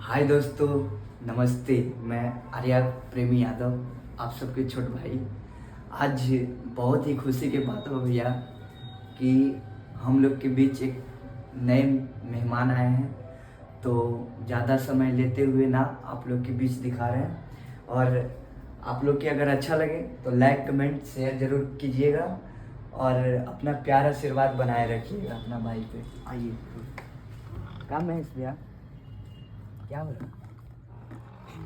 हाय दोस्तों, नमस्ते। मैं आर्या प्रेमी यादव, आप सबके छोट भाई। आज बहुत ही खुशी की बात हो भैया कि हम लोग के बीच एक नए मेहमान आए हैं। तो ज़्यादा समय लेते हुए ना आप लोग के बीच दिखा रहे हैं। और आप लोग की अगर अच्छा लगे तो लाइक कमेंट शेयर ज़रूर कीजिएगा और अपना प्यार आशीर्वाद बनाए रखिएगा अपना भाई पे। आइए, काम है इस भैया, क्या हो रहा है?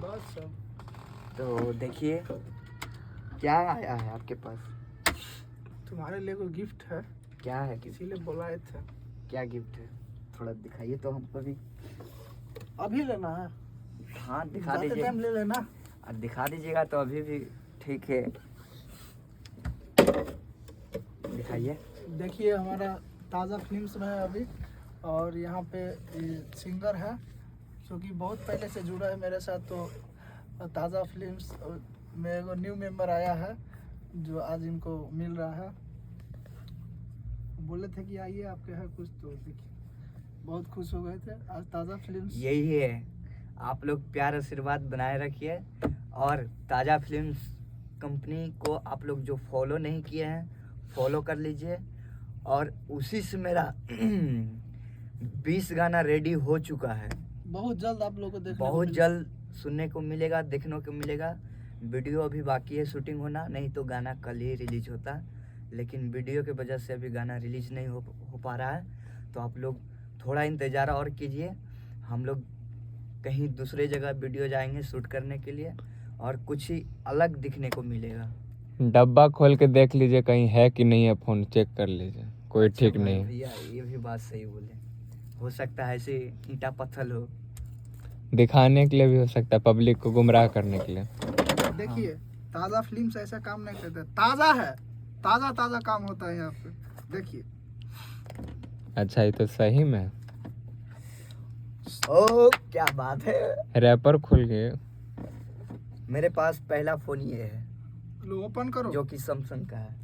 बस सब तो देखिए क्या आया है आपके पास। तुम्हारे लिए कोई गिफ्ट है, क्या है गिफ्ट? इसीलिए बुलाए थे। क्या गिफ्ट है? थोड़ा दिखाइए तो हमको भी। अभी लेना है? हाँ दिखा ज़्यादा दीजिए। टाइम ले लेना। दिखा दीजिएगा तो अभी भी ठीक है, दिखाइए। देखिए हमारा ताज़ा फिल्म्स में है अभी, और यहाँ पे सिंगर है जो कि बहुत पहले से जुड़ा है मेरे साथ। तो ताज़ा फिल्म्स में एगो न्यू मेंबर आया है जो आज इनको मिल रहा है। बोले थे कि आइए आपके है कुछ, तो देखिए बहुत खुश हो गए थे। आज ताज़ा फिल्म्स यही है, आप लोग प्यार आशीर्वाद बनाए रखिए। और ताज़ा फिल्म्स कंपनी को आप लोग जो फॉलो नहीं किए हैं फॉलो कर लीजिए। और उसी से मेरा 20 गाना रेडी हो चुका है। बहुत जल्द आप लोगों को देखने को बहुत मिलेगा। जल्द सुनने को मिलेगा, देखने को मिलेगा। वीडियो अभी बाकी है शूटिंग होना, नहीं तो गाना कल ही रिलीज होता। लेकिन वीडियो की वजह से अभी गाना रिलीज नहीं हो पा रहा है। तो आप लोग थोड़ा इंतज़ार और कीजिए। हम लोग कहीं दूसरे जगह वीडियो जाएंगे शूट करने के लिए और कुछ ही अलग दिखने को मिलेगा। डब्बा खोल के देख लीजिए कहीं है कि नहीं है, फोन चेक कर लीजिए, कोई अच्छा ठीक भाई, नहीं। भैया ये भी बात सही बोले, हो सकता है ऐसे ईंटा पत्थर हो। दिखाने के लिए भी हो सकता है, पब्लिक को गुमराह करने के लिए। देखिए ताज़ा फिल्म्स ऐसा काम नहीं करते, ताज़ा है, ताज़ा ताज़ा काम होता है यहाँ पे। देखिए अच्छा, ये तो सही में ओ क्या बात है। रैपर खुल गए। मेरे पास पहला फोन ये है लो ओपन करो। जो कि सैमसंग का है।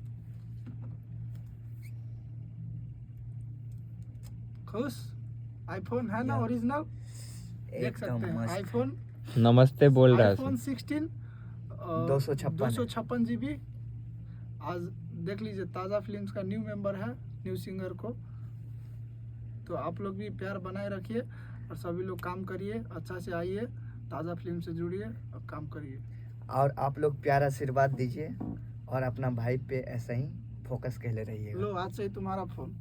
खुश? आईफोन है ना या। ओरिजिनल, देख एकदम सकते हैं। मस्त। आईफोन नमस्ते बोल रहा है आईफोन 16 256 GB। आज देख लीजिए ताज़ा फिल्म्स का न्यू मेंबर है, न्यू सिंगर को। तो आप लोग भी प्यार बनाए रखिए और सभी लोग काम करिए, अच्छा से आइए, ताज़ा फिल्म से जुड़िए और काम करिए। और आप लोग प्यार आशीर्वाद दीजिए और अपना भाई पे ऐसा ही फोकस कहले रहिएगा। लो आज से ही तुम्हारा फोन।